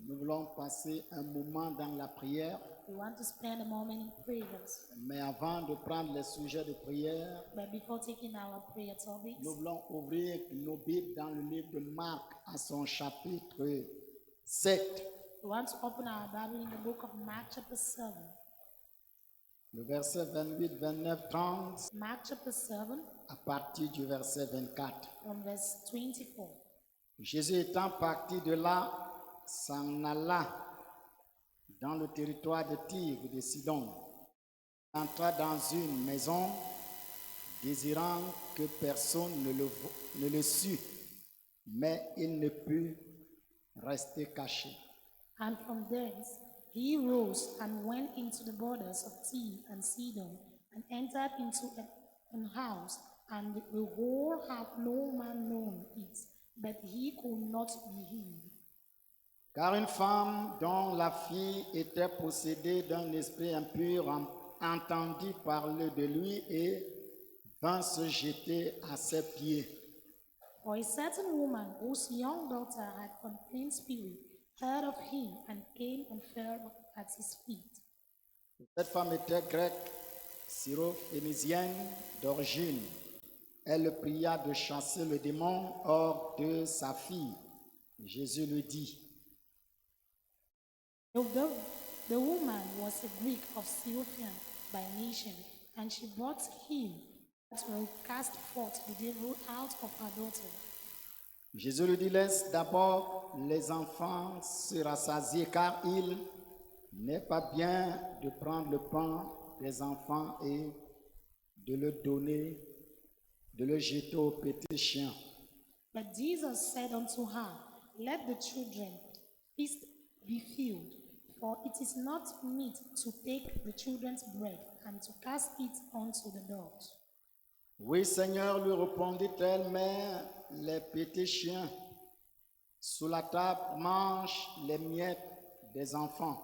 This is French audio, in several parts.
Nous voulons passer un moment dans la prière, We want to spend a moment in prayers. mais avant de prendre les sujets de prière, But before taking our prayer topics, nous voulons ouvrir nos Bibles dans le livre de Marc à son chapitre 7, we want to open our Bible in the book of Mark chapter 7. le verset 28, 29, 30, Mark chapter 7 à partir du verset 24. from verse 24. Jésus étant parti de là, s'en alla dans le territoire de Tyr et de Sidon. Il entra dans une maison, désirant que personne ne le sût, mais il ne put rester caché. And from thence he rose and went into the borders of Tyre and Sidon, and entered into an house, and the whole have no man known it, but he could not be hid. Car une femme dont la fille était possédée d'un esprit impur entendit parler de lui et vint se jeter à ses pieds. For a certain woman whose young daughter had unclean spirit heard of him and came and fell at his feet. Cette femme était grecque, syro-phénicienne d'origine. Elle le pria de chasser le démon hors de sa fille. Jésus lui dit: The woman was a Greek of Syrophian by nation, and she brought him that will cast forth the devil out of her daughter. Jésus lui dit: laisse d'abord les enfants se rassasier, car il n'est pas bien de prendre le pain des enfants et de le donner, de le jeter aux petits chiens. But Jesus said unto her, let the children feast be filled, for it is not meet to take the children's bread and to cast it unto the dogs. Oui, Seigneur, lui répondit-elle, mais les petits chiens sous la table mangent les miettes des enfants.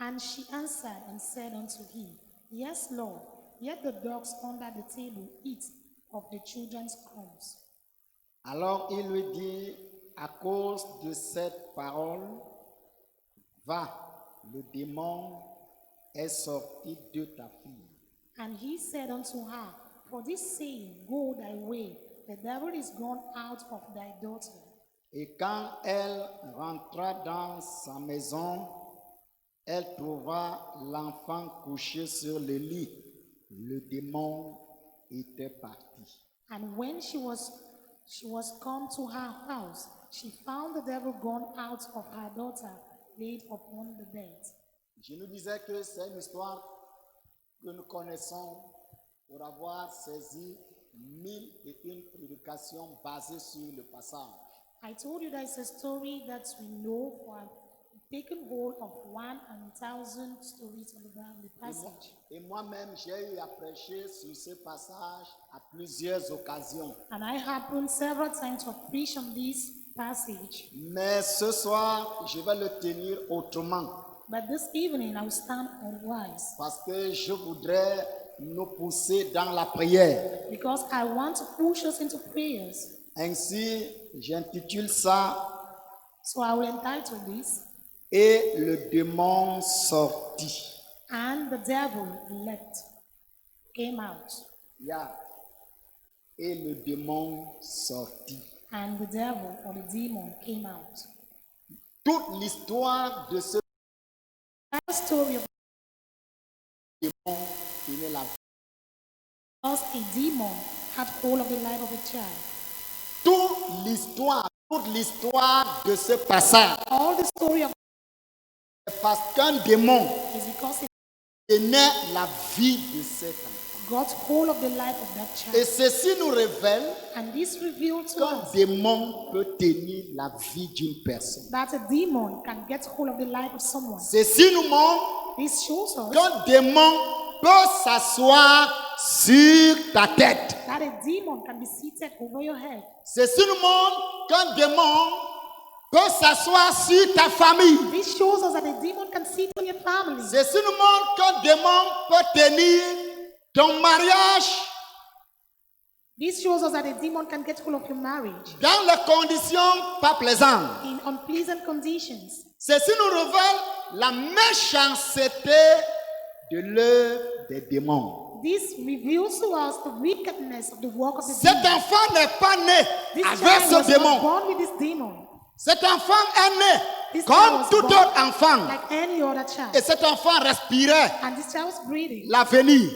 And she answered and said unto him, yes, Lord, yet the dogs under the table eat of the children's crumbs. Alors il lui dit: à cause de cette parole, va, le démon est sorti de ta fille. And he said unto her, for this saying, go thy way, the devil is gone out of thy daughter. Et quand elle rentra dans sa maison, elle trouva l'enfant couché sur le lit. Le démon était parti. And when she was come to her house, she found the devil gone out of her daughter, laid upon the bed. Je nous disais que c'est une histoire que nous connaissons pour avoir saisi 1001 prédications basées sur le passage. I told you that it's a story that we know for taken hold of 1,000 stories on the passage. Et moi-même, j'ai eu à prêcher sur ce passage à plusieurs occasions. And I happened several times to preach on this passage. Mais ce soir, je vais le tenir autrement. But this evening I will stand otherwise. Parce que je voudrais nous pousser dans la prière. Because I want to push us into prayers. Ainsi, j'intitule ça So I will entitle this, Et le démon sortit. and the devil came out. Yeah. Et le démon sortit. And the devil or the demon came out. Toute l'histoire de ce That story of démon qui est la vie. because a demon had hold of the life of a child. Toute l'histoire de ce passage. All the story of Parce qu'un démon is because tenait la vie de cet enfant. got hold of the life of that child. Et ceci nous révèle And this revealed to qu'un us démon peut tenir la vie d'une personne. that a demon can get hold of the life of someone. Ceci nous montre This shows us qu'un démon peut s'asseoir sur ta tête. that a demon can be seated over your head. Ceci nous montre qu'un démon peut s'asseoir sur ta famille. This shows us that a demon can sit on your family. Ceci nous montre qu'un démon peut tenir ton mariage. This shows us that a demon can get hold of your marriage dans les conditions pas plaisantes. in unpleasant conditions. Ceci nous révèle la méchanceté de l'œuvre des démons. This reveals to us the wickedness of the work of the Cet demon. enfant n'est pas né This avec child ce was not démon. born with this demon. Cet enfant est né This child comme was tout born autre enfant. like any other child. Et cet enfant respirait And this child was breathing l'avenir.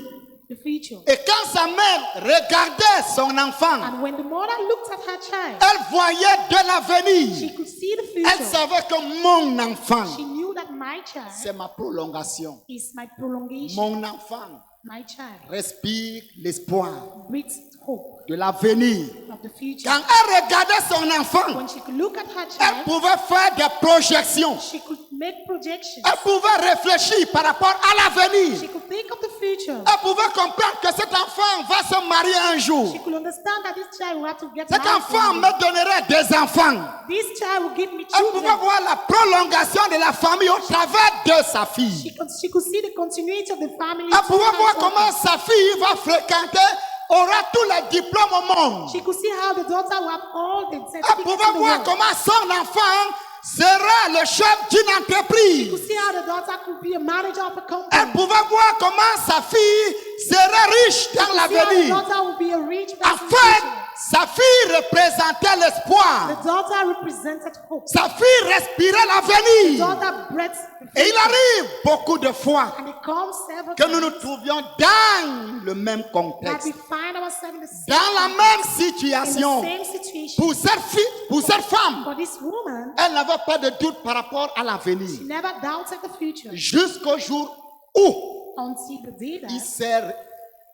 the future. Et quand sa mère regardait son enfant, And when the mother looked at her child, elle voyait de she l'avenir. could see the Elle future. savait que mon enfant, She knew that my child c'est ma prolongation. is my prolongation. Mon enfant My child respire l'espoir breathes hope de l'avenir. of the future. Quand elle regardait son enfant, When she could look at her elle child, pouvait faire des projections. she could make projections. Elle pouvait réfléchir par rapport à l'avenir. She could think of the future. Elle pouvait comprendre que cet enfant va se marier un jour. She could understand that this child will have to get Cet married enfant one day. me donnerait des enfants. This child will give me Elle pouvait children. voir la prolongation de la famille au travers de sa fille. She could see the continuity of the family. Elle through pouvait her voir children. comment sa fille va fréquenter, aura tous les diplômes au monde. She could see how the daughter will have all the Elle certificates pouvait in the voir world. comment son enfant sera le chef d'une She entreprise. could see how the daughter could be a manager of a company. Elle pouvait voir comment sa fille serait riche dans See how the l'avenir. daughter will be a rich En person. fait, sa fille représentait The l'espoir. daughter represented hope. Sa fille respirait The l'avenir. daughter breathed the Et il future. arrive beaucoup de fois And it comes several que nous nous times trouvions dans le même that contexte, we find ourselves in the same, dans la même in situation. the same situation. Pour cette fille, pour cette femme, For this woman, elle n'avait pas de doute par rapport à l'avenir. she never doubted the future Jusqu'au jour où until the day il s'est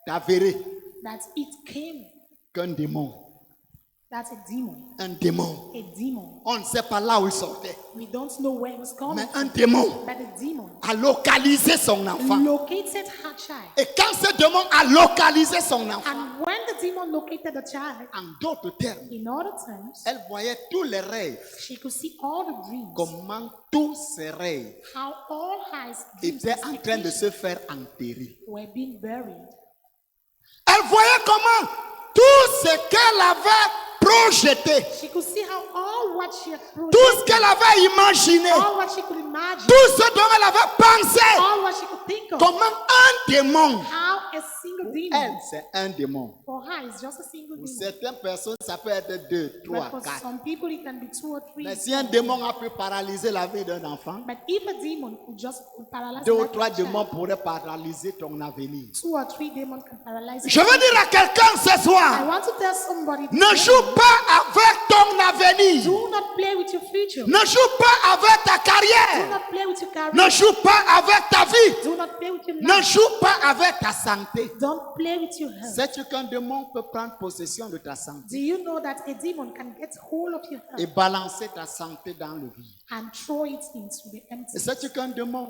avéré that it came. qu'un démon, That's a demon. un démon, A demon. on ne sait pas là où il sortait, We don't know where it was coming mais un from. démon But a demon a localisé son enfant. located her child. Et quand ce démon a localisé son enfant, And when the demon located the child, en d'autres termes, in other terms, elle voyait tous les rêves, she could see all the dreams, comment tous ces rêves how all her dreams étaient en train de expectations se faire enterrer. were being buried. Elle voyait comment tout ce qu'elle avait projeté, She could see how all what she had tout ce projected, qu'elle avait imaginé, all what she could imagine, tout ce dont elle avait pensé, all what she could think of, comment un démon, how a single elle demon, c'est un démon. for her, is just a single Pour demon. certaines personnes, ça peut être 2, 3, But for 4. some people, it can be 2 or 3. Mais si un démon a pu paralyser la vie d'un enfant, But if a demon could just paralyze 2 ou that 3 child, démons pourraient paralyser ton avenir. 2 or 3 demons can paralyze Je you. veux dire à quelqu'un ce I soir, want to tell somebody ne today, joue pas avec ton avenir. do not play with your future. Ne joue pas avec ta Do carrière. not play with your career. Ne joue pas avec ta vie. Do not play with your Ne life. joue pas avec ta santé. Don't play with your health. Sais-tu qu'un démon peut prendre possession de ta santé Do you know that a demon can get hold of your et health balancer ta santé dans le vide? and throw it into the Et empty? sais-tu qu'un démon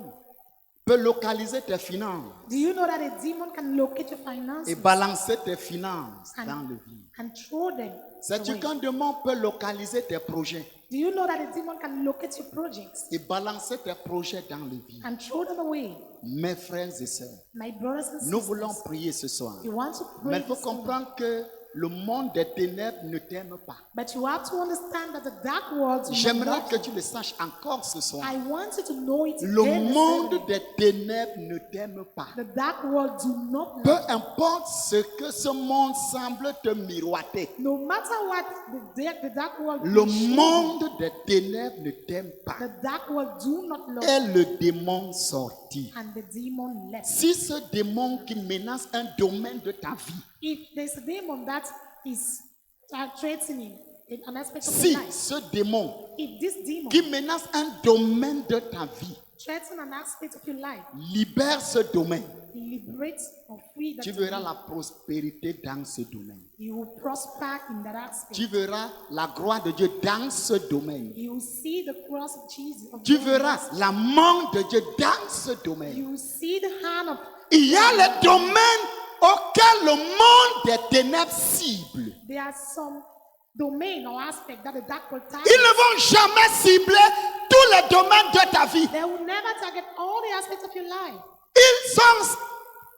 peut localiser tes finances Do you know that a demon can locate your et finances balancer tes finances dans le vide? and throw them Sais-tu away? qu'un démon peut localiser tes projets Do you know that a demon can locate your projects et balancer tes projets dans le vide? and throw them away? Mes frères et sœurs, My brothers and nous sisters, voulons prier ce soir. you want to Mais pray, il faut this morning, comprendre que le monde des ténèbres ne t'aime pas. but you have to understand that the dark world do not J'aimerais love que you. tu le saches encore ce soir. I want you to know it Le again this monde morning. des ténèbres ne t'aime pas. The dark world do not Peu love importe ce que ce monde semble te miroiter, you. No matter what the dark world le will show you, monde des ténèbres ne t'aime pas. the dark world do not love you. Et le démon sorti. And the demon left. Si ce démon qui menace un domaine de ta vie, If there's a demon that is threatening in an aspect of si your life, ce démon if this demon qui menace un domaine de ta vie threatens an aspect of your life, libère ce domaine, liberate or free that tu verras la prospérité dans ce domaine. you will prosper in that aspect. Tu verras la gloire de Dieu dans ce domaine. You will see the cross of Jesus. Of Tu God. verras la main de Dieu dans ce domaine. You will see the hand of. Il y a les domaines auxquels le monde des ténèbres cible. There are some domain or aspect that the dark world Ils targets. ne vont jamais cibler tous les domaines de ta vie. They will never target all the aspects of your life. Ils sont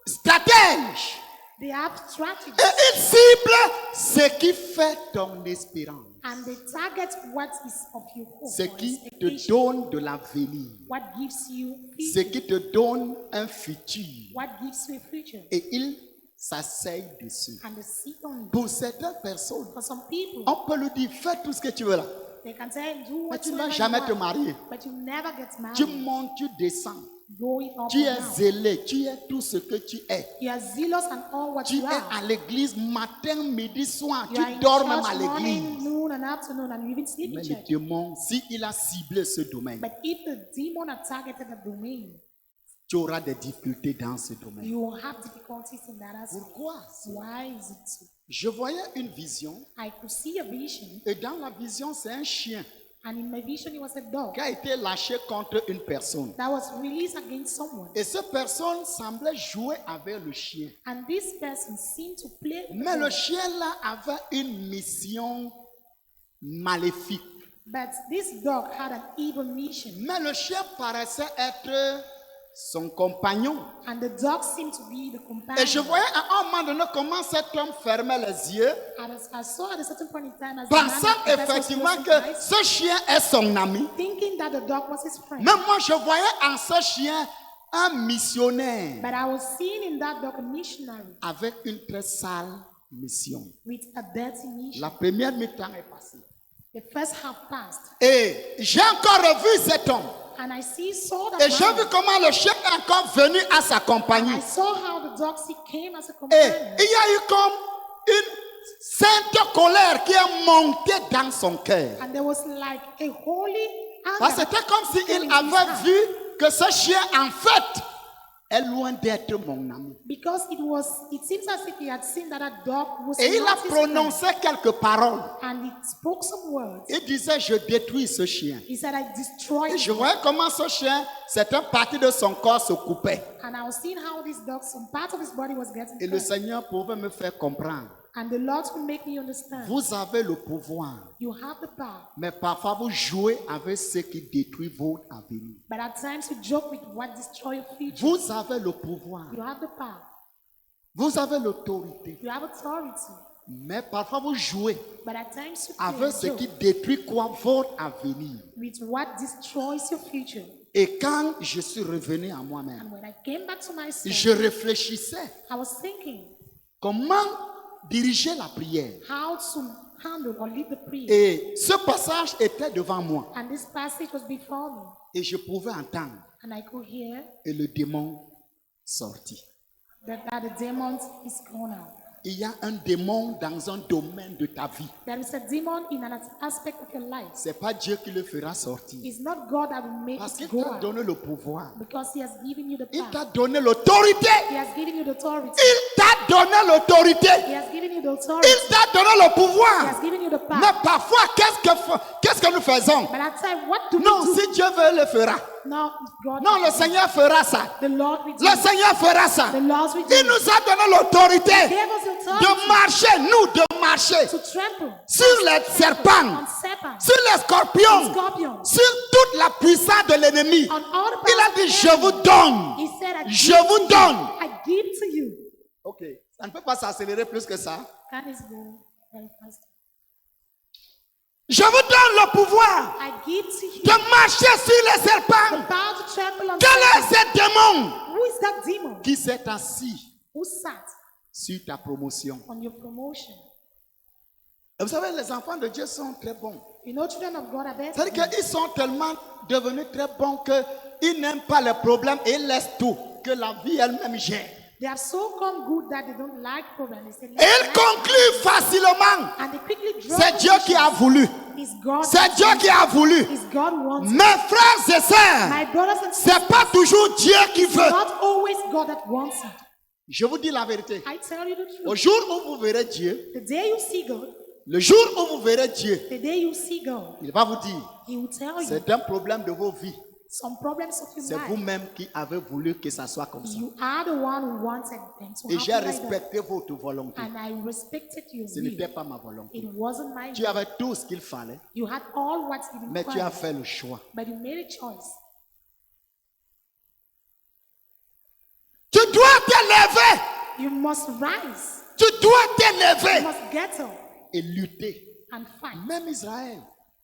stratèges. They have strategies. Et ils ciblent ce qui fait ton espérance. And they target what is of your hope Ce or qui te expectation. donne de l'avenir. What gives you Ce future. qui te donne un futur. What gives you a future. Et ils s'asseyent dessus. And they sit on it. Pour certaines personnes, For some people, on peut lui dire, fais tout ce que tu veux là. they can say, do Mais tu ne whatever vas you jamais te want, marier. but you never get Tu married. montes, tu descends. Going up Tu and es down. zélé, tu es tout ce que tu es. You are zealous and all what Tu you es are. à l'église matin, midi, soir. You are Tu in dors même à church morning, l'église. noon and afternoon, and you even sleep Mais in le church. démon, s'il a ciblé ce domaine, But if the demon had targeted the domain, tu auras des difficultés dans ce domaine. you will have difficulties in that aspect. Pourquoi? Why is it so? Je voyais une vision I could see a vision, et dans la vision, c'est un chien and in my vision, it was a dog qui a été lâché contre une personne. that was released against someone. Et cette personne semblait jouer avec le chien. And this person seemed to play with the Mais le dog. chien là avait une mission maléfique. But this dog had an evil mission, Mais le chien paraissait être son compagnon. and the dog seemed to be the companion. Et je voyais à un moment donné comment cet homme fermait les yeux, And as I saw at a certain point in time, as the man pensant the person was effectivement closing que eyes, ce chien est son ami. thinking that the dog was his friend. Mais moi, je voyais en ce chien un missionnaire But I was seeing in that dog a missionary avec une très sale mission. with a dirty mission. La première mi-temps est passée. The first half passed, Et j'ai encore revu cet homme. and I saw Et that j'ai vu man. comment le chien est encore venu à sa compagnie. I saw how the dog came as a Et companion. il y a eu comme une sainte colère qui est montée dans son cœur. And there was like a holy Parce que anger. c'était comme s'il avait vu que ce chien, en fait, est loin d'être mon ami. Because it seems as if he had seen that a dog was Et il a not his friend. prononcé quelques paroles. And he spoke some words. Il disait, je détruis ce chien. He said, I destroyed Et je him. voyais comment ce chien, certaines parties de son corps se coupaient. And I was seeing how this dog, some part of his body was getting Et le cut. Seigneur pouvait me faire comprendre. And the Lord will make me understand. Vous avez le pouvoir, You have the power. mais parfois vous jouez avec ce qui détruit votre avenir. But at times you joke with what destroys your future. Vous avez le pouvoir, You have the power. vous avez l'autorité, You have authority. mais parfois vous jouez But at times you avec ce play a qui joke détruit quoi votre avenir. with what destroys your future. Et quand je suis revenu à moi-même, And when I came back to myself, je réfléchissais I was thinking comment diriger la prière. how to handle or lead the prayer. Et ce passage était devant moi And this passage was before me. et je pouvais entendre And I could hear et le démon sortit. that the demon is gone out. Il y a un démon dans un domaine de ta vie. There is a demon in an aspect of your life. C'est pas Dieu qui le fera sortir. It's not God that will make Parce it qu'il go t'a out. donné le pouvoir. Because He has given you the Il power. t'a donné l'autorité. He has given you the authority. Il t'a donné l'autorité. He has given you the authority. Il t'a donné le He has pouvoir. given you the power. Mais parfois, qu'est-ce que nous faisons? But at times, what do Non, we do? si Dieu veut, le fera. No, God. Non, le Seigneur fera ça. The Lord will do. Le Seigneur fera ça. The Lord will Il do. nous a donné l'autorité Gave us authority de marcher, de marcher to trample sur les serpents, on serpents, sur les scorpions, scorpions, sur toute la puissance de l'ennemi. on all the Il a powers dit, of je the vous enemy. donne. He said, I Je give vous to you. donne. I give to you. Ok, ça ne peut pas s'accélérer plus que ça. That is go very fast. Je vous donne le pouvoir I give to you de marcher sur les the serpents. power to trample on Quel est serpents. ce démon Who is that demon qui s'est assis who sat sur ta promotion? on your promotion? Et vous savez, les enfants de Dieu sont très bons. You know, children of God are better. C'est-à-dire qu'ils sont tellement devenus très bons qu'ils n'aiment pas les problèmes et ils laissent tout, que la vie elle-même gère. They have so come good that they don't like problems. They say, Et ils concluent facilement. and they quickly drop C'est Dieu qui a voulu. It's God. C'est Dieu qui a voulu. It's God who wants. Mes frères et sœurs, My brothers and sisters, c'est pas toujours Dieu qui it's veut. not always God that wants it. Je vous dis la vérité. I tell you the Au truth. jour où vous verrez Dieu, The day you see God, le jour où vous verrez Dieu, the day you see God, il va vous dire, He will tell you c'est un problème de vos vies. some problems of your C'est life. vous-même qui avez voulu que ça soit comme ça. You are the one who wanted them to Et j'ai happen like that. respecté votre volonté. And I respected your Ce will. n'était pas ma volonté. It wasn't my Tu will. avais tout ce qu'il fallait, You had all what you mais tu as required, fait le choix. but you made a choice. Tu dois te lever You must rise. Tu dois You t'élever must get up et lutter. and fight. Même Israël,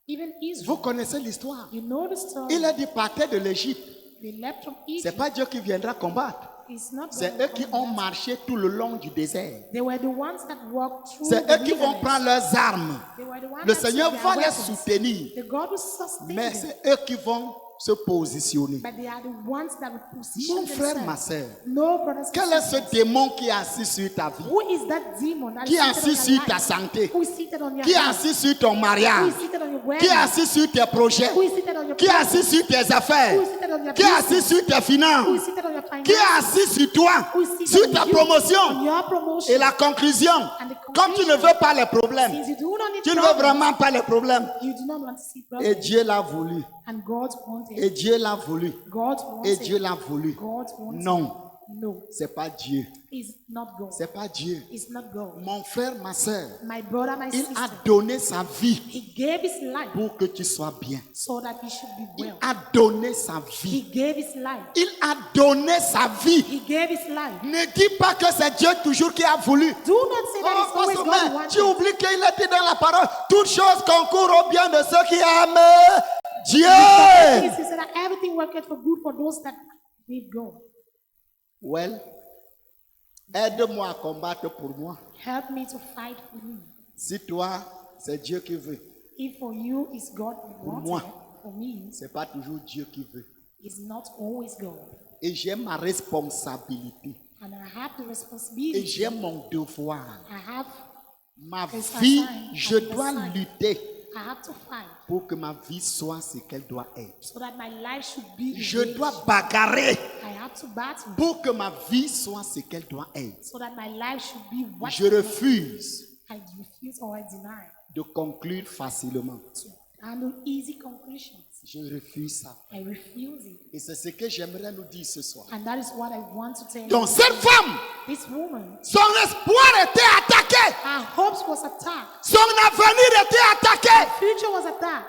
Even vous Israel. connaissez l'histoire. You know the story. Il a dit partait de l'Égypte. They left from C'est Egypt. pas Dieu qui viendra combattre. It's not C'est God eux who qui coming ont back. marché tout le long du désert. They were the ones that walked through C'est the eux qui vont wilderness. prendre leurs armes. They were the ones Le that Seigneur took va their les weapons. soutenir. The God who sustained Mais them. c'est eux qui vont se positionner. But they are the ones that will position Mon frère, ma themselves. soeur, No, brothers and quel est ce sisters. démon qui est assis sur ta vie? Who is that demon that Qui est is seated assis on sur your ta life? santé? Who is seated on your Qui est health? assis sur ton Who mariage? is seated on your Qui wedding? est assis sur tes projets? Who is seated on your Qui est business? assis sur tes affaires? Who is seated on your Qui est assis business? sur tes Who finances? is seated on your Qui est finances? assis sur toi? Who is seated Sur on ta you? promotion? On your promotion. Et la conclusion, And the comme tu ne conclusion, veux pas les problèmes, since you do not need tu ne veux problems, vraiment pas les problèmes, you do not want to see et problems. Dieu l'a voulu, And God wanted. et Dieu l'a voulu, God et wanted. Dieu l'a voulu. God wanted. Non, No, c'est pas Dieu, it's not God. c'est pas Dieu. It's not God. Mon frère, ma soeur, My brother, my il sister, a donné sa vie he gave his life pour que tu sois bien. so that he should be Il well. a donné sa vie. He gave his life. Il a donné sa vie. He gave his life. Ne dis pas que c'est Dieu toujours qui a voulu. Do not say that Oh, it's always God who Pasteur, tu wanted. oublies qu'il a dit dans la parole, toutes choses concourent au bien de ceux qui aiment Dieu. He said that everything worketh for good for those that need God. Well, aide-moi à combattre pour moi. Help me to fight for me. Si toi, c'est Dieu qui veut, If for you is God who moi. wanted, for me, c'est pas toujours Dieu qui veut. it's not always God. Et j'ai ma responsabilité. And I have the Et responsibility. j'ai mon devoir. I have Ma It's vie, assigned, je it's dois assigned. lutter I have to fight pour que ma vie soit ce qu'elle doit être. so that my life should be Je engaged. dois bagarrer I have to battle pour que ma vie soit ce qu'elle doit être. so that my life should be what Je refuse I refuse or I deny de conclure facilement. to handle easy conclusions. Je refuse ça. I refuse it. Et c'est ce que j'aimerais nous dire ce soir. And that is what I want to tell Donc you. cette femme, This woman, son espoir était attaqué. her hopes was attacked. Son avenir était Her attaqué. future was attacked.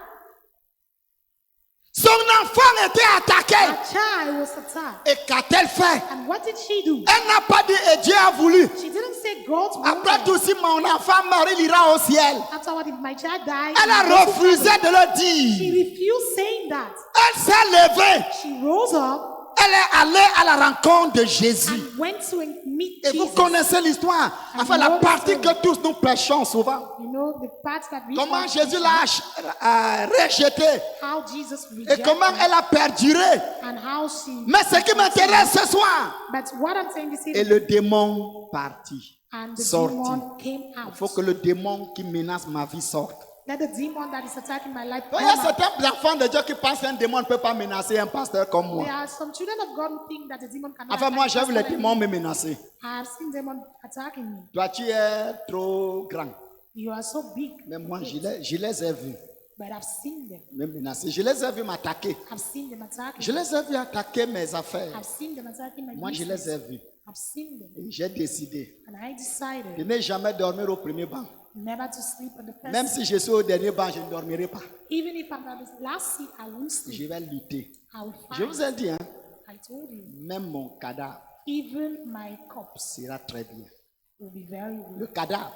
Son enfant était attaqué. Her child was attacked. Et qu'a-t-elle fait? And what did she do? Elle n'a pas dit et Dieu a voulu. She didn't say God's Après will. tout, si mon enfant Marie il ira au ciel. Afterward, if my child dies, Elle a he goes to refusé heaven. de le She dire. refused saying that. Elle s'est levée. She rose up Elle est allée à la rencontre de Jésus. and went to meet Et vous Jesus. connaissez l'histoire. Enfin, la know the partie story. que tous nous prêchons souvent. You know the part that we Comment all Jésus teach, l'a rejeté. how Jesus Et rejected comment elle a perduré. and how she. Mais ce qui m'intéresse ce soir. But what I'm saying is, Et le démon partit. and the sorti. demon came Il out. faut que le démon qui menace ma vie sorte. Let the demon that is attacking my life Il come y a out. certains enfants de Dieu qui pensent qu'un démon ne peut pas menacer un pasteur comme There moi. are some children of God who think that the demon cannot Enfin, moi, attack j'ai vu les pastor démons like me me. menacer. I have seen demon attacking me. Toi, tu es trop grand. You are so big. Mais moi, je les ai vus But I've seen them. me menacer. Je les ai vus m'attaquer. I've seen them attacking. Je les ai vus attaquer mes affaires. I've seen them attacking my Moi, je business. les ai vus. I've seen them. Et j'ai décidé And I de decided ne jamais dormir au premier banc. never to sleep on the first Même seat. si je suis au dernier banc, je ne dormirai pas. Even if I'm at the last seat, I won't sleep. Je vais lutter. I will Je fight. vous ai dit, hein, I told you. même mon cadavre Even my corpse sera très bien. will be very Le weak. cadavre,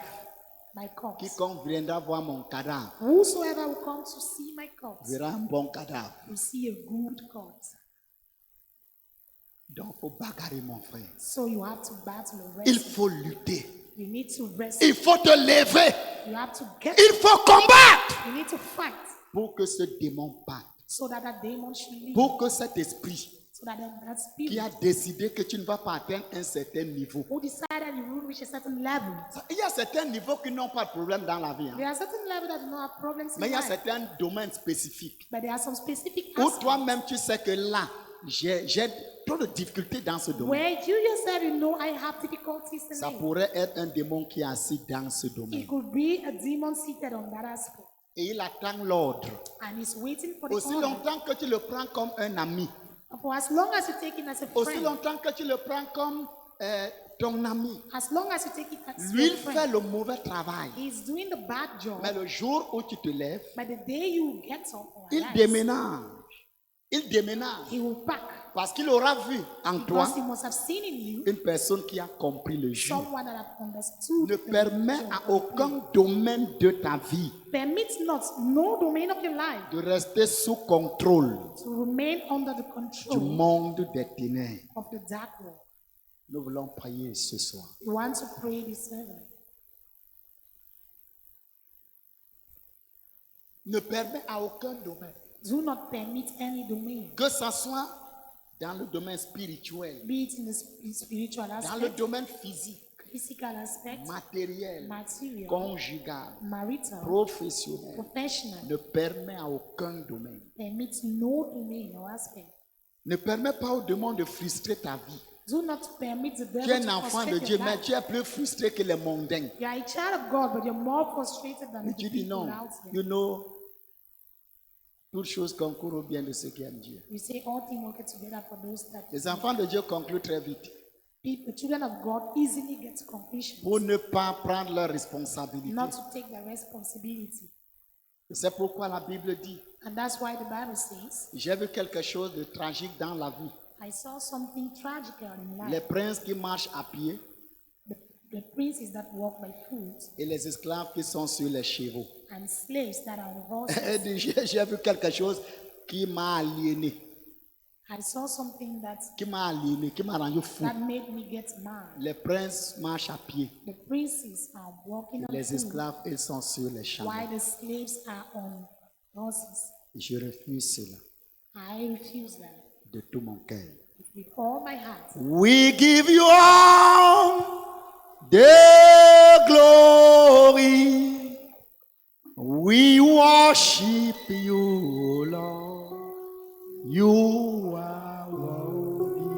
My corpse. quiconque viendra voir mon cadavre Whosoever will come to see my corpse verra un bon cadavre. will see a good corpse. Donc, il faut bagarrer, mon frère. So you have to battle and Il wrestle. faut lutter. You need to wrestle. Il faut te lever. You have to get. Il faut combattre You need to fight pour que ce démon parte. so that that demon should leave. Pour que cet esprit So that that qui spirit a décidé que tu ne vas pas atteindre un certain niveau. who decided you will reach a certain level. Il y a certains niveaux qui n'ont pas de problème dans la vie. hein. There are certain levels that do not have problems Mais in il y a life. certains domaines spécifiques But there are some specific où aspects toi-même tu sais que là, j'ai trop de difficultés dans ce domaine. where you yourself you know I have difficulties in Ça it. pourrait être un démon qui est assis dans ce domaine. It could be a demon seated on that aspect Et il attend l'ordre. and he's waiting for the Aussi order. longtemps que tu le prends comme un ami, For as long as you take it as a aussi friend, longtemps que tu le prends comme ton ami, as long as you take it as lui your il fait friend, le mauvais travail. he's doing the bad job. Mais le jour où tu te lèves, But the day you get up or il arise, déménage. Il déménage. he will pack Parce qu'il aura vu en toi Because he must have seen in you une personne qui a compris le jeu. someone that have understood. Ne the permets nature à of the aucun play. domaine de ta vie Permit not no domain of your life de rester sous contrôle to remain under the du control monde des ténèbres. of the dark world. Nous voulons prier ce soir. We want to pray this evening. Ne permets à aucun domaine, Do not permit any domain, que ce soit dans le domaine spirituel, be it in the spiritual dans le aspect, domaine physique, physical aspect, matériel, material, conjugal, marital, professionnel. professional. Ne permets à aucun domaine. Permit no domain or aspect. Ne permets pas au démon de frustrer ta vie. Do not permit the Tu es devil un to enfant de frustrate Dieu, your mais life. tu es plus frustré que les mondains. You are a child of God, but you're more frustrated than Et the tu dis people non, out there. you know, toutes choses concourent au bien de ceux qui aiment Dieu. You say all things work together for those that Les enfants de Dieu concluent très vite people, children of God, easily get to completion, pour ne pas prendre leurs responsabilités. not to take their responsibility. C'est pourquoi la Bible dit, And that's why the Bible says, j'ai vu quelque chose de tragique dans la vie. I saw something tragical in Les life. princes qui marchent à pied The princes that walk by foot et les esclaves qui sont sur les chevaux. and slaves that are on horses. Elle dit, j'ai vu quelque chose qui m'a aliéné, I saw something qui m'a rendu fou. that made me get mad. Les princes marchent à pied. The princes are walking on Les foot esclaves, ils sont sur les chameaux. while the slaves are on horses. Je refuse cela I refuse that de tout mon cœur. with all my heart. We give you all the glory. We worship you, Lord. You are worthy.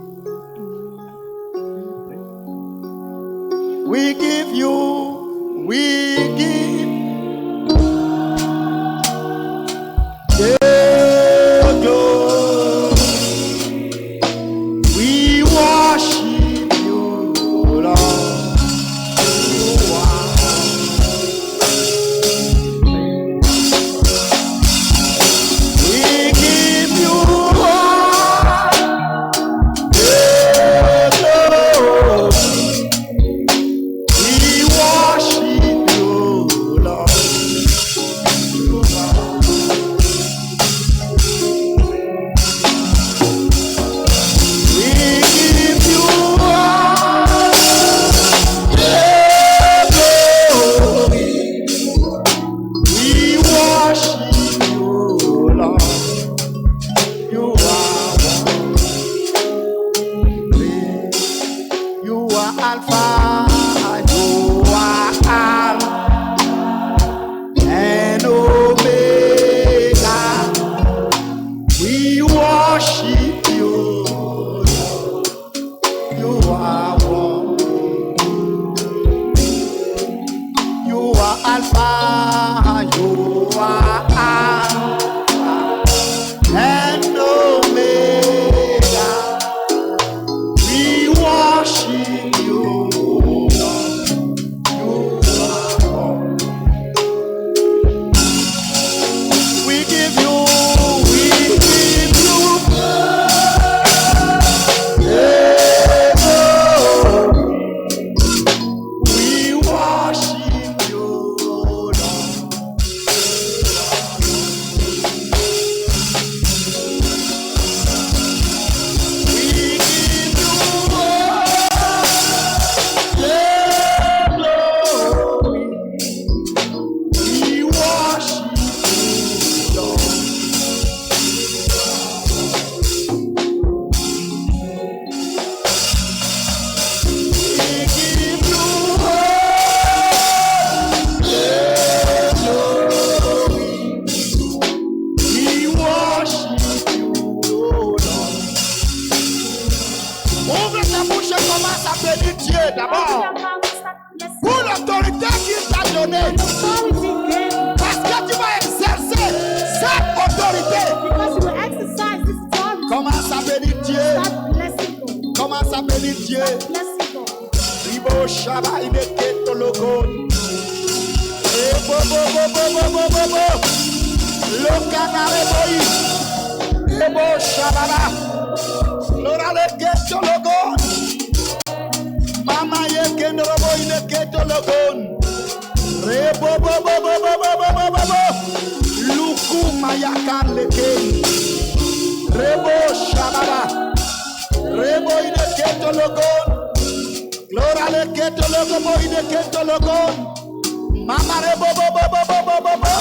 We give you, we give the glory. We worship you, Lord. You are we give you all the glory. We worship you, Lord. You are we give you all the glory. We worship you, Lord. You are worthy. You are Alpha. You are Alpha and Omega. We worship you. You are worthy. You are Alpha. You are Alpha and Omega. We worship you. Lord. You are worthy. We give you the glory. We worship you, Lord. We give you all the glory. We worship you, Lord. We give you all the glory. We worship you, Lord. Ouvre ta bouche et commence à bénir Dieu d'abord. Pour l'autorité qu'il t'a donnée. Parce que tu vas exercer cette autorité. Because you will exercise this authority, Commence à bénir Dieu. start blessing God. Commence à bénir Dieu. Blessing God. Ribo Shaba Ineketo Logo. Eh, bo, bo, bo, bo, bo, bo, bo, bo. Lokanare Boy. Ribo Shababa. Glory le keto logon. Mama ye kendrobo ine keto logon. Rebo bo bo bo bo bo bo bo bo bo. Luku mayakan leken. Rebo shababa. Rebo ine keto logon. Glory le keto logon ine keto logon. Mama rebo bo bo bo bo bo bo bo.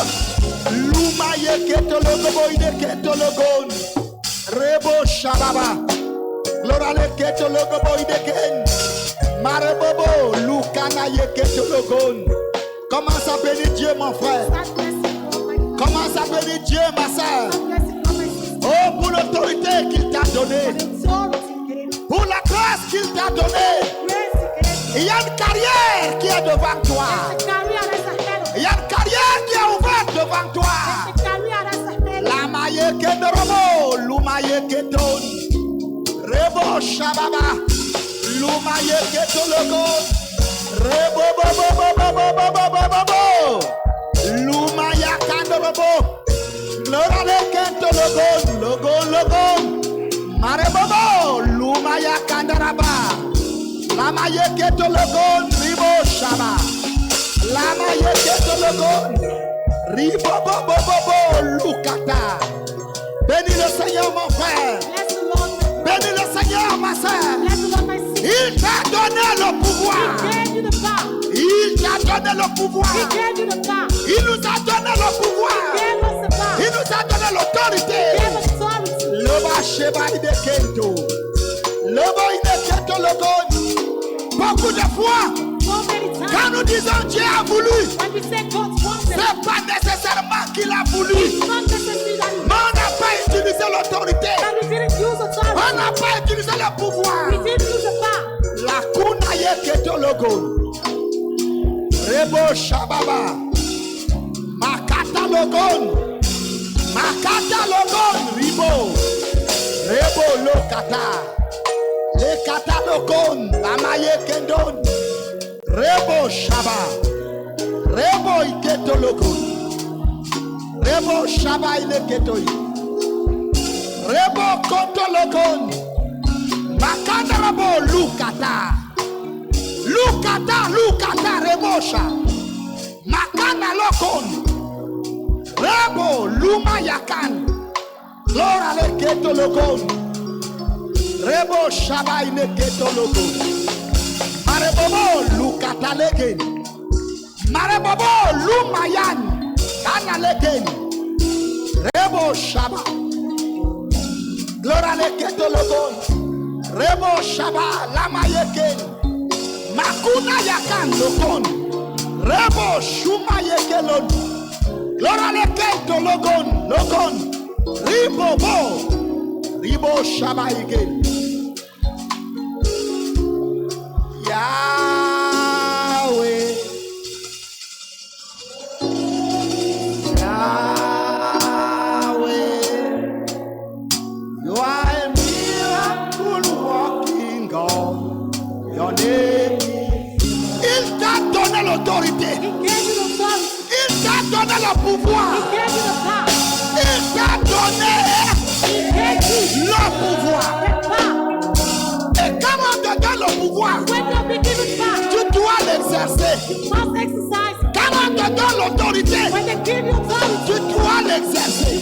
Luma ye keto logon ine keto logon. Rebo shababa. Glory le keto logon ine ken. Mare bobo lukana ye keto logon. Commence à bénir Dieu, mon frère. Commence à bénir Dieu, ma soeur. Oh, pour l'autorité qu'il t'a donnée. Pour la grâce qu'il t'a donnée. Il y a une carrière qui est devant toi. Il y a une carrière qui est ouverte devant toi. La maye kendrobo, lumaye keton. Rebo shababa. Lumaye keto logon. Rebo bo bo bo bo bo bo bo bo bo bo. Lumaya kandorobo. Glory keto logon. Logon logon. Mare bobo. Lumaya kandaraba. Lamaye keto logon. Ribo shaba. Lamaye keto logon. Ribo bo bo bo bo. Lukata. Bénis le Seigneur mon frère. Bénis le Seigneur ma soeur. Il t'a donné le pouvoir. Il t'a donné le pouvoir. Il nous a donné le pouvoir. Il nous a donné l'autorité. Le bacheba ide kento. Le boy ide kento le gon. Beaucoup de fois, quand nous disons Dieu a voulu, c'est pas nécessairement qu'il a voulu. Mais on n'a pas utilisé l'autorité. On n'a pas utilisé le pouvoir. La kuna ye keto logo. Rebo shababa. Makata logon. Makata logon. Ribo. Rebo lokata. Le kata logon. Lamaye kendon. Rebo shaba. Rebo iketo logon. Rebo shaba ile keto. Rebo koto logon. Makanda rabo lukata. Lukata, lukata rebosha. Makanda lokon. Rebo luma yakan. Glory le keto lokon. Rebo shaba ine keto lokon. Marebobo lukata legen. Marebobo luma yan. Kana legen. Rebo shaba. Glory le keto lokon. Rebo shaba lama yeken. Makuna yakan lokon. Rebo shuma yekelon. Glory le keto logon. Logon. Ribo bo. Ribo shaba yeken. Yahweh. Yahweh. You are a miracle walking God. Your name. Il t'a donné l'autorité. Il t'a donné le pouvoir. Il t'a donné le pouvoir. Et quand on te donne le pouvoir, tu dois l'exercer. Quand on te donne l'autorité, tu dois l'exercer.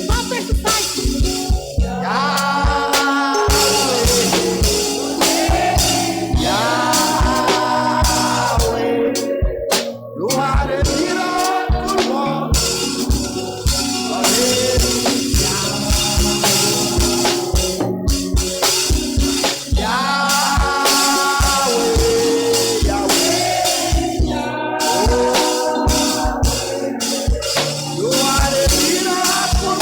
You are a miracle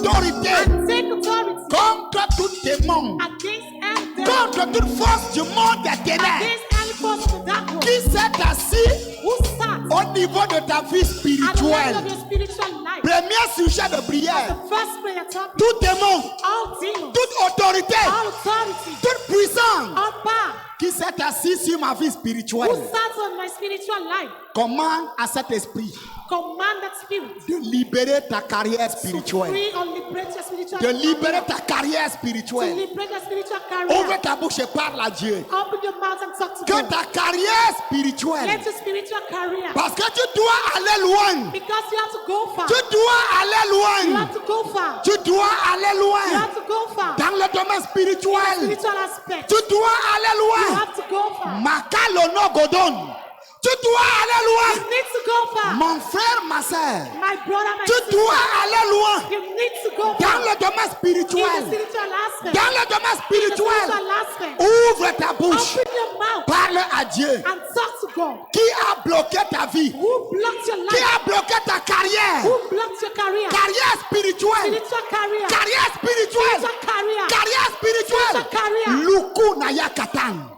autorité and take authority contre tout démon, against any devil, contre toute force du monde des ténèbres against any force of the dark world qui s'est assis who sat au niveau de ta vie at the level spirituelle. of your spiritual life. Premier sujet de The prière. first prayer topic, Tout démon, all demons, toute autorité, all authority, toute puissance all power qui s'est assis sur ma vie who spirituelle. sat on my spiritual life, Commande à cet esprit command that spirit de libérer ta carrière to spirituelle. free or liberate your spiritual De libérer career. ta carrière To spirituelle. liberate your spiritual Ouvre career. ta bouche et parle à Dieu. Open your mouth and talk to Que God. ta carrière spirituelle, Let your spiritual career, parce que tu dois aller loin. because you have to go far. Tu dois aller You loin. have to go far. Tu dois aller You loin. have to go far. Dans le domaine spirituel, Spiritual aspect. tu dois aller You loin. have to go far. Makalono Godon. Tu dois aller You loin. need to go far. Mon frère, ma soeur, My brother, my tu sister, dois aller loin. you need to go Dans far. le domaine In the spirituel. spiritual aspect. Dans le domaine In the spirituel. spiritual aspect. Ouvre ta bouche. Open your mouth Parle à Dieu. and talk to God. Qui a bloqué ta vie? Who blocked your Qui life? a bloqué ta carrière? Who blocked your career? Carrière spirituelle. Spiritual career. Carrière spirituelle. Spiritual career. Carrière spirituelle. Spiritual career. Luku na yakatan.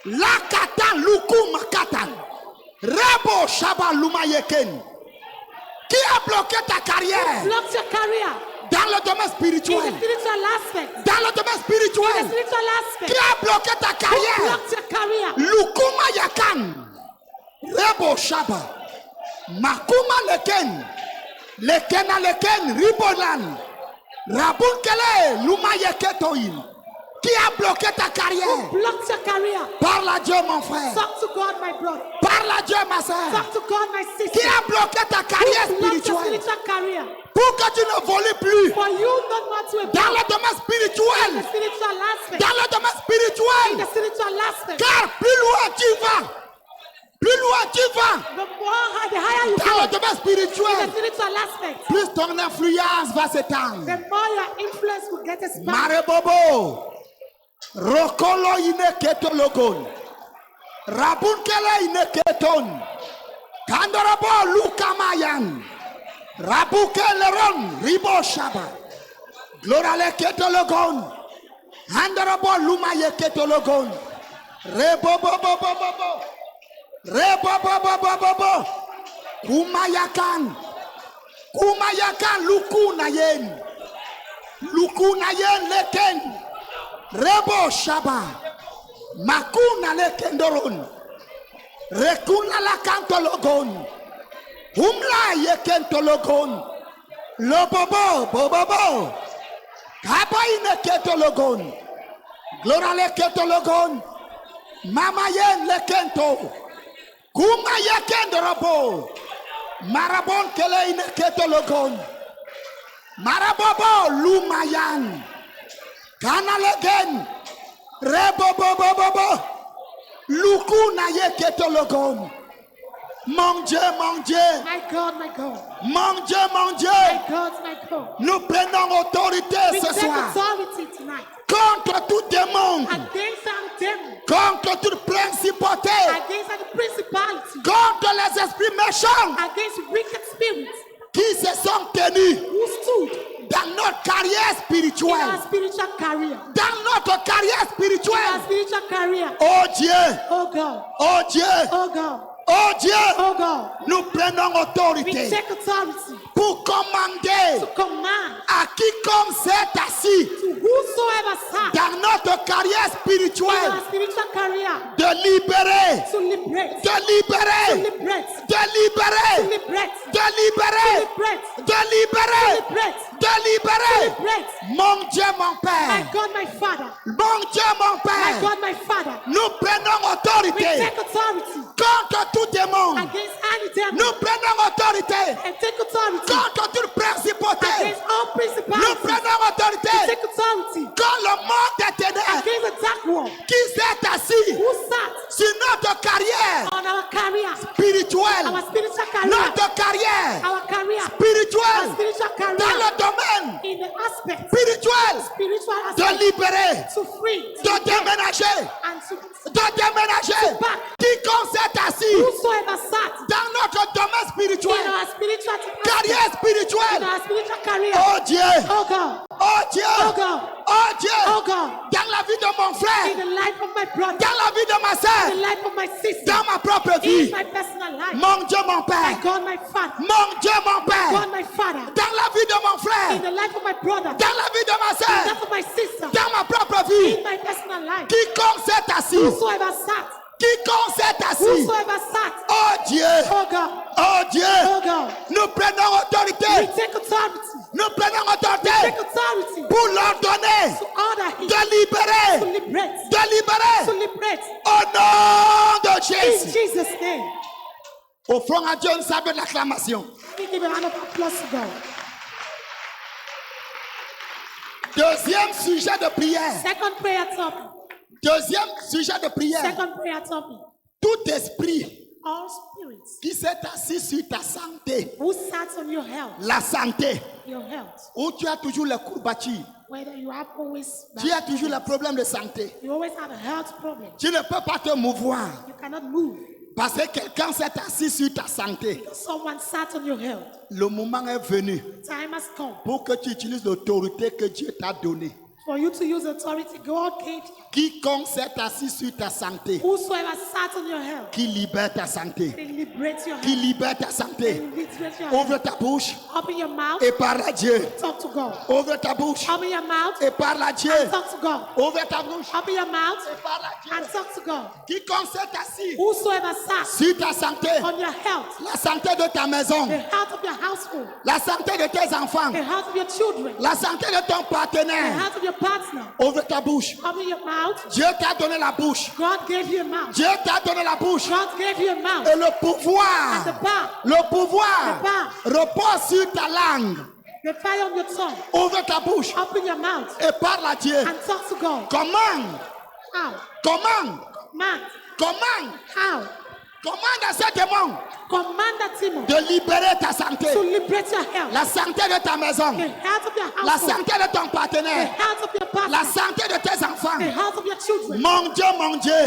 La katan luku makatan. Rebo shaba luma yeken. Qui a bloqué ta carrière? Blocked your career. Dans le domaine In the spirituel. spiritual aspect. Dans le domaine In the spirituel. spiritual Qui aspect. a bloqué ta Who carrière? blocked your career? Lukuma yakan. Rebo shaba. Makuma leken. Lekena leken ribolan. Rabun kele luma yeketoin. Qui a bloqué ta carrière? Blocked your career. Parle à Dieu, mon frère. Talk to God, my brother. Parle à Dieu, ma soeur. Talk to God, my Qui sister. a bloqué ta carrière Who blocked your spirituelle? spiritual career? Pour que tu ne voles plus. For you not to Dans abide le domaine in the spirituel. spiritual aspect. Dans le domaine In spirituel. the spiritual aspect. Car plus loin tu vas. Plus loin tu vas. The higher you Dans go le domaine in the spirituel. spiritual aspect, Plus ton influence va s'étendre. the more your influence will get expanded. Marebobo. Rokolo ine ketologon. Rabunkele ine keton. Kandorabo lukamayan. Rabukeleron ribo shaba. Glorale ketologon. Handorabo lumaye ketologon. Rebobobobobobo. Rebobobobobobo. Kumayakan. Kumayakan lukunayen. Lukunayen leken. Rebo shaba. Makuna lekendoron. Rekuna la kantologon. Humla yekentologon. Lobobo bobobo. Kaba ineketologon. Glora leketologon. Mama yen lekento. Kuma yekendorobo. Marabon kele ineketologon. Marabobo lumayan. Kanalegen. Rebobobobobo. Lukuna yeketologon. Mon Dieu, mon Dieu. My God, my God. Mon Dieu, mon Dieu. My God, my God. Nous prenons autorité We ce take soir authority tonight contre tout démon, against our demons, contre toute principauté, against the principalities, contre les esprits méchants against wicked spirits qui se sont tenus who stood dans notre carrière in our spirituelle. spiritual career. Dans notre carrière In our spirituelle. spiritual career. Oh Dieu, Oh God. oh Dieu, Oh God. oh Dieu, Oh God. nous prenons We autorité take authority pour commander to command à quiconque s'est assis to whosoever sat dans notre carrière in spirituelle our spiritual career de libérer, to liberate, de libérer, to liberate, de to libérer, liberate, de to libérer, liberate, de libérer, to liberate, de libérer. to liberate. Mon Dieu, mon My Père, God, my Father. mon Dieu, mon My Père, God, my Father. nous prenons We autorité take authority contre tout démon. against any devil Nous prenons autorité and take authority contre toute principauté. against all Nous principalities. prenons autorité Take authority contre le monde des ténèbres against the dark world qui s'est assis who sat sur notre carrière on our career, spirituelle, our spiritual career, notre carrière our career, our spirituelle spiritual dans career, le domaine in the aspect, spirituel spiritual de aspect, libérer, to free, de déménager, and to de déménager. back. Quiconque s'est assis Whosoever sat dans notre domaine in spirituel, our spiritual aspect, carrière in spirituelle, our spiritual de barrier. Oh Dieu. Oh God. Oh Dieu. Oh God. Oh Dieu. Oh God. Dans la vie de mon In frère. the life of my brother. Dans la vie de ma In the soeur. life of my sister. Dans ma propre In vie. my personal life. Mon Dieu, mon My Père. God, my Father. Mon Dieu, mon Père. God, my Father. Dans la vie de mon In frère. the life of my brother. Dans la vie de ma In soeur. that of my sister. Dans ma propre vie. In my personal life. Quiconque s'est assis. Whosoever sat. Quiconque s'est assis. Whosoever sat. Oh Dieu. Oh God. Oh Dieu. Oh God. Nous prenons We autorité. take authority. Nous prenons autorité Take authority. pour l'ordonner To order him. de libérer. To liberate. De libérer. To liberate. Au nom de In Jésus. Jesus' name. Offrons à Dieu une salle d'acclamation. We give a hand of applause to God. Deuxième sujet de prière. Second prayer topic. Deuxième sujet de prière. Second prayer topic. Tout esprit All spirits qui s'est assis sur ta santé, who sat on your health, la santé, your health, où tu as toujours les courbatures, whether you have always tu as toujours les problèmes de santé, you always have a health problem, tu ne peux pas te mouvoir you cannot move. parce que quelqu'un s'est assis sur ta santé. Someone sat on your health. Le moment est venu Time has come pour que tu utilises l'autorité que Dieu t'a donnée. for you to use authority God gave you. Quiconque s'est assis sur ta santé, Whosoever sat on your health, qui libère ta santé, they liberate your qui health. libère ta santé. They liberate your health. Ouvre ta bouche Open your mouth, et parle à Dieu. talk to God. Ouvre ta bouche Open your mouth, et parle à Dieu. talk to God. Ouvre ta bouche Open your mouth et parle à Dieu. and talk to God. Quiconque s'est assis Whosoever sat sur ta santé, on your health, la santé de ta maison, the health of your household, la santé de tes enfants, the health of your children, la santé de ton the partenaire. health of your partner. Ouvre ta bouche. Open your mouth. Dieu t'a donné la bouche. God gave you a mouth. Dieu t'a donné la bouche. God gave you a mouth. Et le And the pouvoir, power, le pouvoir The repose sur ta langue. the fire on your tongue. Ouvre ta bouche Open your mouth et parle à Dieu. and talk to God. Commande, How? commande, Man, commande, how? commande à ces démons Command that demon de libérer ta santé. to liberate your health. La santé de ta maison, The health of your la household. santé de ton The partenaire, health of your la partner. santé de tes enfants. The health of your children. Mon Dieu,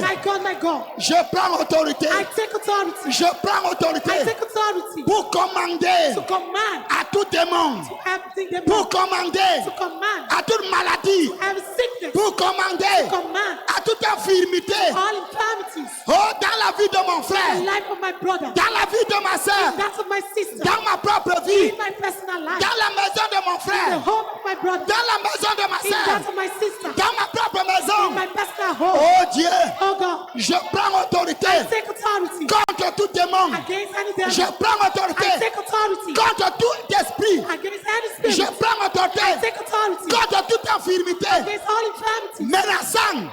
My God, my God. je prends autorité. I take authority. Je prends I autorité take authority pour commander to command à tout démon, everything pour demon, commander to command à toute maladie, every sickness, pour commander command à toute infirmité. all infirmities Oh, dans la vie de mon in the frère, life of my brother, dans la vie de ma soeur, that of my sister, dans ma propre vie, in my personal life, dans la maison de mon the frère, home of my brother, dans la maison de ma in that soeur, of my sister, dans ma propre in maison. my personal home. Oh Dieu, Oh God, je prends I autorité take authority contre tout démon. against any Je devil. prends I autorité take authority contre tout esprit. against any Je spirit. prends I autorité take authority contre toute infirmité against all infirmities, menaçant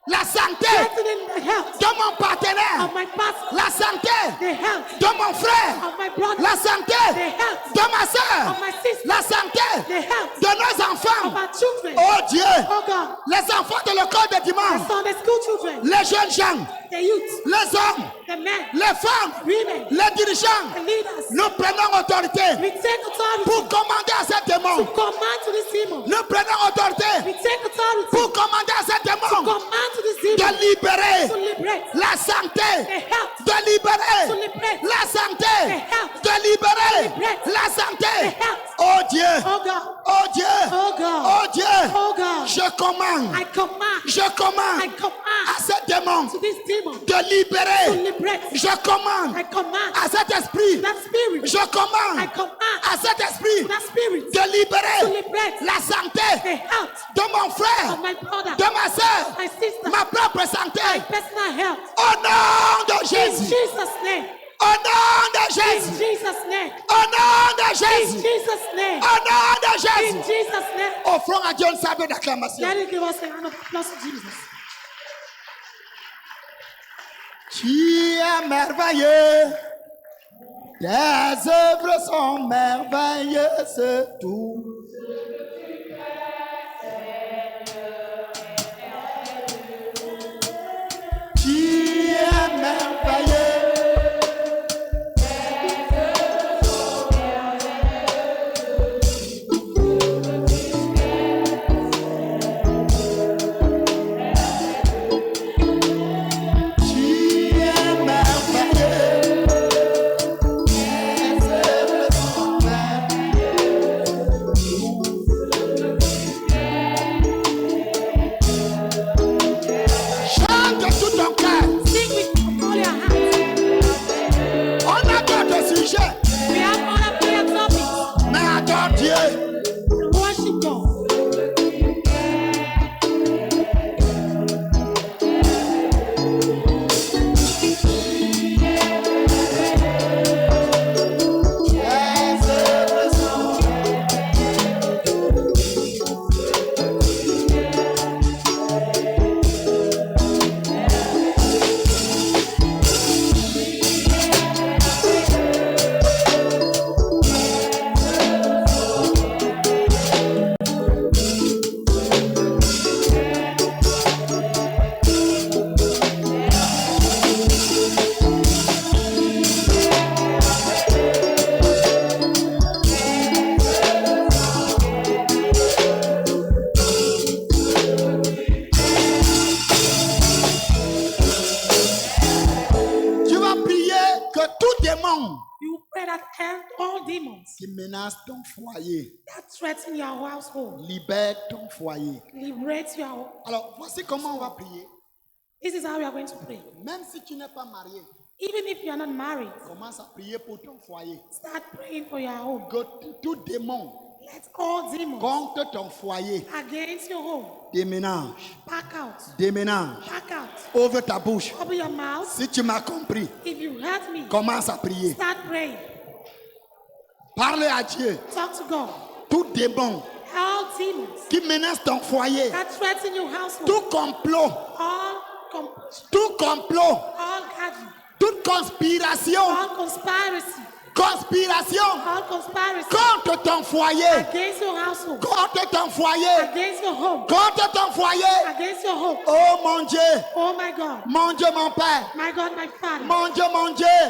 la santé threatening the health de mon partenaire, of my pastor, la santé the health de mon frère, of my brother, la santé the health de ma soeur, of my sister, la santé the health de nos of enfants. our children. Oh Dieu, Oh God, les enfants de l'école de the dimanche, Sunday school children, les jeunes gens, the youth, les hommes, the men, les femmes, women, les dirigeants, the leaders. nous prenons autorité We take authority pour commander à ces to démons. command to this demon. Nous prenons autorité We take authority pour commander à ces to démons command to this de demon libérer to liberate la santé, the health, de libérer to liberate la santé, the health, de libérer liberate la santé. the health. Oh Dieu, Oh God, oh Dieu, oh God, oh Dieu, oh God. je commande, I command, je commande I command à ces démons to this demon de to libérer. liberate. Je commande I command à cet esprit, that spirit. je I commande command à cet esprit that spirit de to libérer liberate la the santé health de mon frère, of my brother, de ma soeur, my sister, ma propre santé. my personal health. Au nom de In Jésus, Jesus' name. au nom de In Jésus, Jesus' name. au nom de In Jésus, Jesus' name. au nom de In Jésus. Jesus' name. Offrons à Dieu une sabre d'acclamation. Let it give us a hand of applause to Jesus. Tu es merveilleux, tes œuvres sont merveilleuses, tout. Tu es merveilleux. Tu es merveilleux. Tes œuvres sont merveilleuses. sujets. We have other prayer topics. Mais adore Dieu. Worship God. Tu vas prier que tout démon You pray that all demons qui menace ton foyer that threaten your household libère ton foyer. liberate your. Alors, voici comment on va prier. This is how we are going to pray. Même si tu n'es pas marié, Even if you are not married, commence à prier pour ton foyer. start praying for your home. Que tout démon Let all demons contre ton foyer against your home déménage. back out. Déménage. Back out. Ouvre ta bouche. Open your mouth. Si tu m'as compris, If you heard me, commence à prier. start praying. Parle à Dieu. Talk to God. Tout démon All demons qui menace ton foyer, that threaten your household, tout complot, all gathering, toute conspiration, all conspiracy contre ton foyer, against your household, contre ton foyer, against your home, contre ton foyer. against your home. Oh mon Dieu, Oh my God, mon Dieu, mon Père, my God, my Father, mon Dieu,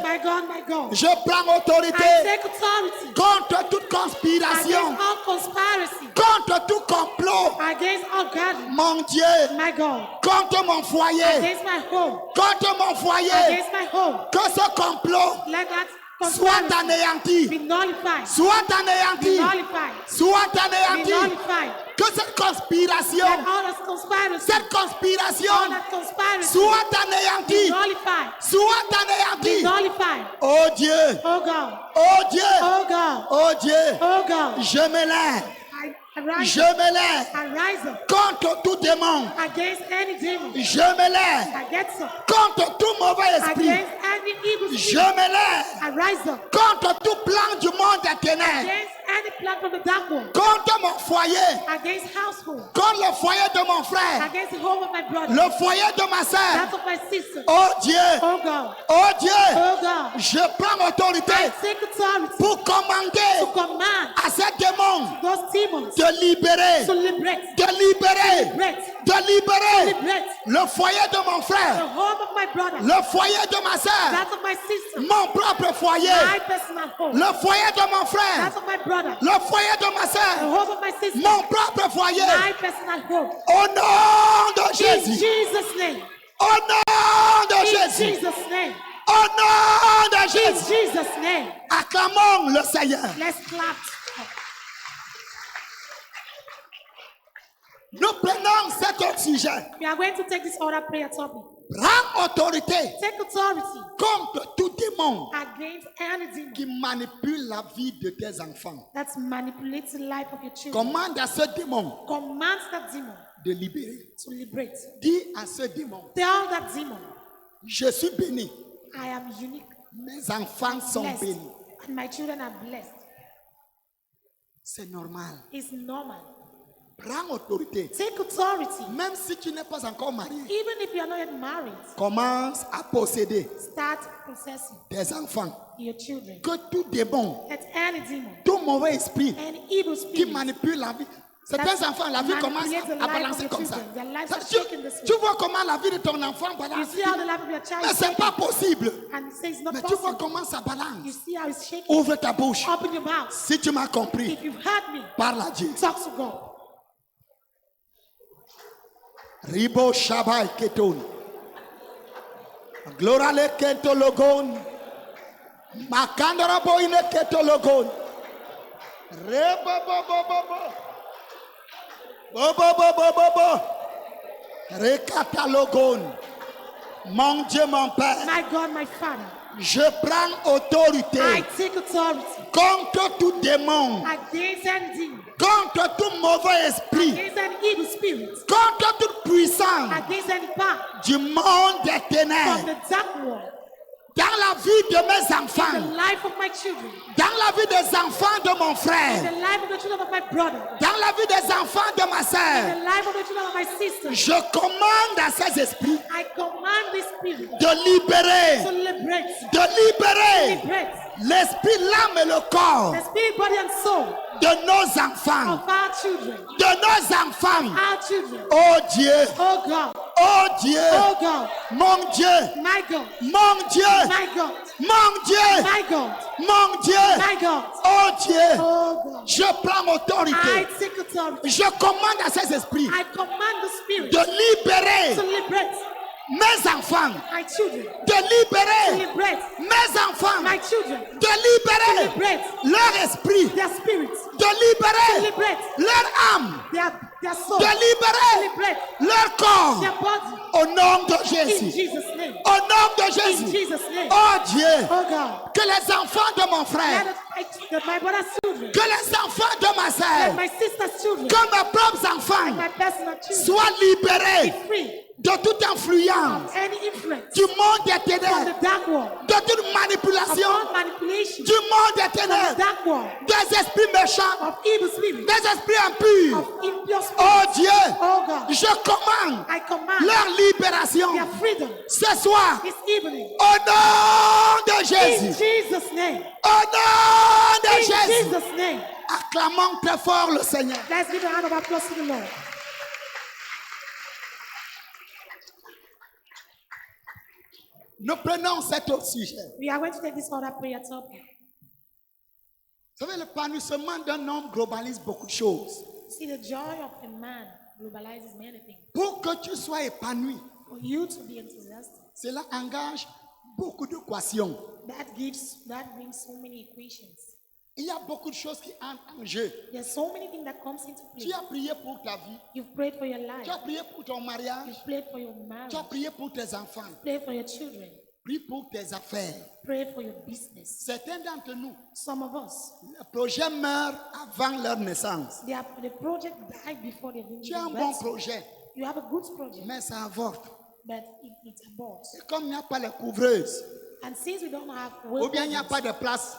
my God, my God. je prends autorité I take authority contre toute conspiration, against all conspiracy, contre tout complot, against all gathering, mon Dieu, my God, contre mon foyer, against my home, contre mon foyer, against my home. que ce complot Let that soit conspiracy anéanti, be nullified, soit be anéanti, nullified, soit be anéanti, nullified. que cette conspiration, Let all that conspiracy, cette conspiration all that conspiracy soit be anéantie, nullified, soit be anéantie. nullified. Oh Dieu, Oh God, oh Dieu, oh God, oh Dieu, oh God, je me lève, I rise je up, me lève I rise up contre tout démon, against any demon, je me lève I get up contre tout mauvais esprit, against any evil je spirit, me lève I rise up contre tout plan du monde des ténèbres, against any plan from the dark one, contre mon foyer, against household, contre le foyer de mon frère, against the home of my brother, le foyer de ma soeur. that of my sister. Oh Dieu, Oh God, oh Dieu, oh God, je prends autorité I take authority pour to commander command à ces démons those demons de libérer, to liberate, de libérer, liberate, de libérer liberate le foyer de mon the frère, home of my brother, le foyer de ma soeur, that of my sister, mon propre foyer, my personal home, le foyer de mon frère, that of my brother, le foyer de ma the soeur, home of my sister, mon propre foyer, my personal home. au nom de In Jésus, Jesus' name, au nom de in Jésus, Jesus' name, au nom de in Jésus, Jesus' name. acclamons le Seigneur. Let's clap. Nous prenons cet autre sujet. We are going to take this other prayer topic. Prends autorité Take authority contre tout démon against any demon qui manipule la vie de tes enfants. that's manipulating the life of your children. Commande à ce démon Command that demon de libérer. to liberate. Dis à ce démon, Tell that demon, je suis béni. I am unique, Mes enfants sont blessed, bénis. and my children are blessed. C'est normal. It's normal. Prends autorité. Take authority. Même si tu n'es pas encore marié, Even if you are not yet married, commence à posséder start possessing tes enfants. your children. Que tout démon, Let any demon, tout mauvais esprit any evil qui spirit, manipule la vie. Certains enfants, la vie commence à balancer comme ça. Tu vois comment la vie de ton enfant you balance. see how the life of your child Mais is c'est pas shaking, possible. and it says it's not Mais tu vois possible. comment ça You balance. see how it's shaking. Ouvre ta bouche. Open your mouth. Si tu m'as compris, If you've heard me, parle à Dieu. talk to God. Ribo Shabai Keton. Glorale Ketologon. Makandara Boine Ketologon. Rebo Bobo Bobo. Bobo Bobo Bobo. Rekatalogon. Mon Dieu, mon Père, My God, my Father, je prends autorité I take authority contre tout démon, against any demon, contre tout mauvais esprit, against any evil spirit, contre toute puissance against any power du monde des from ténèbres the dark world, dans la vie de mes the enfants, life of my children, dans la vie des enfants de mon the frère, life of the children of my brother, dans la vie des enfants de ma the sœur. life of the children of my sister. Je commande à ces esprits I command this spirit de libérer, to liberate, liberate l'esprit, l'âme et le corps the spirit, body, and soul de nos enfants, of our children, de nos enfants. our children. Oh Dieu, Oh God, oh Dieu, oh God, mon Dieu, my God, mon Dieu, my God, mon Dieu, my God, mon Dieu, my God, oh Dieu. oh God. Je prends I autorité. take authority. Je commande à ces esprits I command the spirit de libérer to liberate mes enfants, my children, de to libérer liberate mes enfants, my children, de libérer liberate leur esprit, their spirits, de libérer liberate leur âme, their soul, de libérer liberate leur corps their body. au nom de In Jésus. Jesus' name. Au nom de In Jésus. Jesus' name. Oh Dieu, Oh God. que les enfants de mon frère, Let my brother's children, que les enfants de ma let sœur, my sister's children, que mes propres enfants my personal children soient libérés be free de toute influence from any influence du monde des from ténèbres, the dark world, de toute of manipulation all manipulation du monde des from the ténèbres, dark world, des esprits méchants, of evil spirits, des esprits impurs. of impure spirits. Oh Dieu, Oh God, je commande I command leur libération their freedom ce soir this evening. au nom de In Jésus. Jesus' name. Au nom de In Jésus. Jesus' name. Acclamons très fort le Seigneur. Let's give a hand of applause to the Lord. Nous prenons cet autre sujet. We are going to take this other prayer topic. Vous savez, l'épanouissement d'un homme globalise beaucoup de choses. See, the joy of a man globalizes many things. Pour que tu sois épanoui, For you to be enthusiastic, cela engage beaucoup d'équations. that brings so many equations. Il y a beaucoup de choses qui entrent en jeu. There's so many things that comes into play. Tu as prié pour ta vie, You've prayed for your life. tu as prié pour ton mariage, You've prayed for your tu marriage. as prié pour tes enfants, Pray for your children. prie pour tes affaires. Pray for your business. Certains d'entre nous, Some of us, le projet meurt avant leur naissance. the project died before they didn't Tu as un give bon birth. projet, You have a good project, mais ça avorte. but it aborts. Et comme il n'y a pas les couvreuses, And since we don't have ou bien il n'y a pas de place,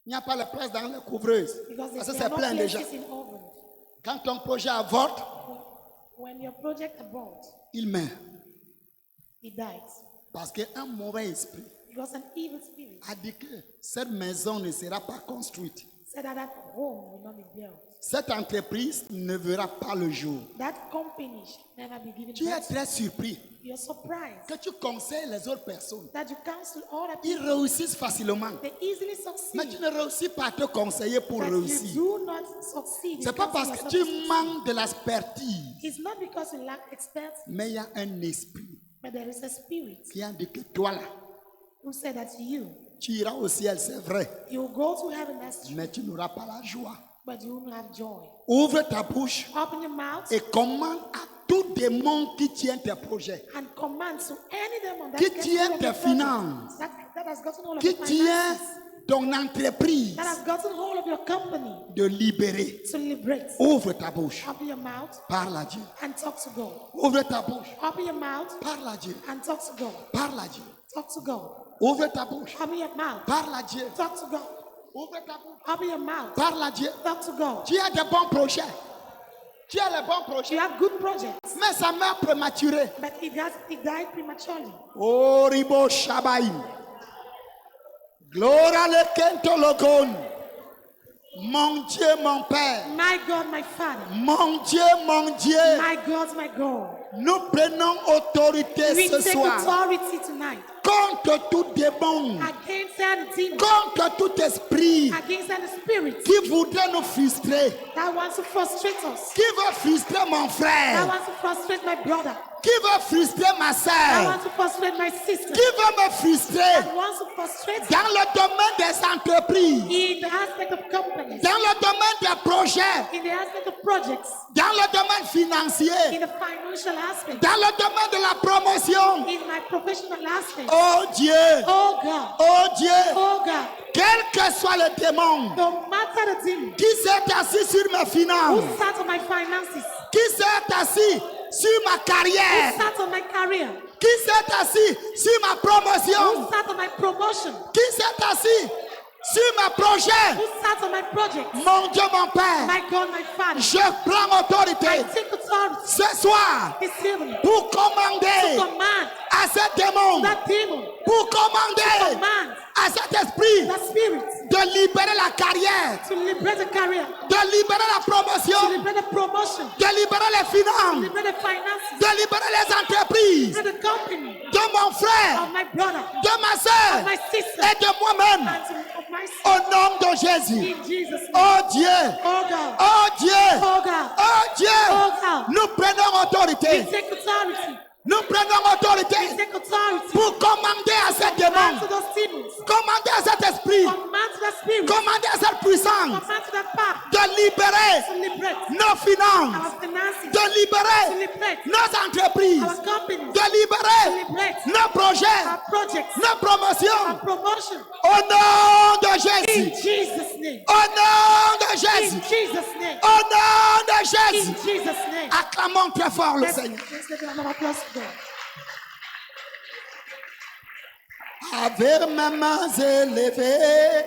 il n'y a pas de place dans les couvreuses, because parce que there c'est are no plein déjà. places in ovens. Quand ton projet avorte, When your project aborts, il meurt. it dies. Parce qu'un mauvais esprit Because an evil spirit a dit que cette maison ne sera pas construite. said that home will not be built. Cette entreprise ne verra pas le jour. That company should never be given Tu es birth. très surpris You're surprised que tu conseilles les autres personnes. that you counsel other Ils people. réussissent facilement. They easily Mais tu succeed. ne réussis pas à te conseiller pour But you réussir. do not succeed. Ce n'est in pas counseling parce que yourself. tu manques de l'expertise, It's not because you lack expertise, mais il y a un esprit but there is a spirit qui a dit que toi là, who said that to you. tu iras au ciel, c'est vrai, You will go to heaven, that's true, mais tu n'auras pas la joie. but you won't have joy. Ouvre ta bouche Open your mouth et commande à tout démon qui tient tes projets, and command to any demon that qui gets tient hold of tes your finances, project, that has gotten hold of qui your tient finances, ton entreprise, that has gotten hold of your company, de libérer. to liberate. Ouvre ta bouche, Open your mouth parle à Dieu. and talk to God. Ouvre ta bouche, Open your mouth parle à Dieu. and talk to God. Parle à Dieu. Talk to God. Ouvre ta bouche, Open your mouth. parle à Dieu. Talk to God. Ouvre ta bouche, Open your mouth. parle à Dieu. Talk to God. Tu as de bons projets. Tu as les bons projets. You have good projects, Mais ça meurt prématuré. but it died prematurely. Oh, Ribo Shabaim. Gloria le Kento Logon. Mon Dieu, mon Père. My God, my Father. Mon Dieu, mon Dieu. My God, my God. Nous prenons autorité We ce take soir authority tonight contre tout démon, against any demon, contre tout esprit against any spirit qui voudrait nous frustrer, that wants to frustrate us, qui veut frustrer mon that frère, wants to frustrate my brother, Qui veut frustrer ma I sœur? want to frustrate my sister. Qui veut me frustrer I want to frustrate dans le domaine des entreprises, in the aspect of companies, dans le domaine des projets, in the aspect of projects, dans le domaine financier, in the financial aspect, dans le domaine de la promotion? in my professional aspect. Oh Dieu, Oh God, oh Dieu, oh God, quel que soit le démon no matter the demon qui s'est assis sur mes finances, who sat on my finances, qui s'est assis sur ma who carrière, sat on my career, qui s'est assis sur ma promotion, who sat on my promotion, qui s'est assis sur mes projets. who sat on my project, Mon Dieu, mon Père, my God, my Father, je prends autorité I take authority ce soir this evening pour to commander command à cet démon, that demon, pour commander command à cet esprit that spirit de libérer la carrière, to liberate the career, de libérer la to promotion, liberate the promotion, de libérer les to finances, liberate the finances, de libérer les entreprises, to liberate the company de mon frère, of my brother, de ma soeur of my sister, et de moi-même, and of my au son. nom de Jésus. In Jesus' name. Oh Dieu, Oh God, oh Dieu, oh God, oh Dieu, oh God, nous prenons we autorité, take authority, nous prenons we autorité take authority, pour commander à cet command démon, to those demons, commander à cet esprit, command to that spirit, commander à cette puissance command to that power, de libérer to liberate nos finances, our finances, de to libérer liberate nos entreprises, our companies, de to libérer liberate nos projets, our projects, nos our promotions, promotion. au nom de In Jésus, Jesus' name. au nom de In Jésus, Jesus' name. au nom de In Jésus. Jesus' name. Acclamons très fort le Let's Seigneur. give a round of applause to God. Avec mes mains élevées,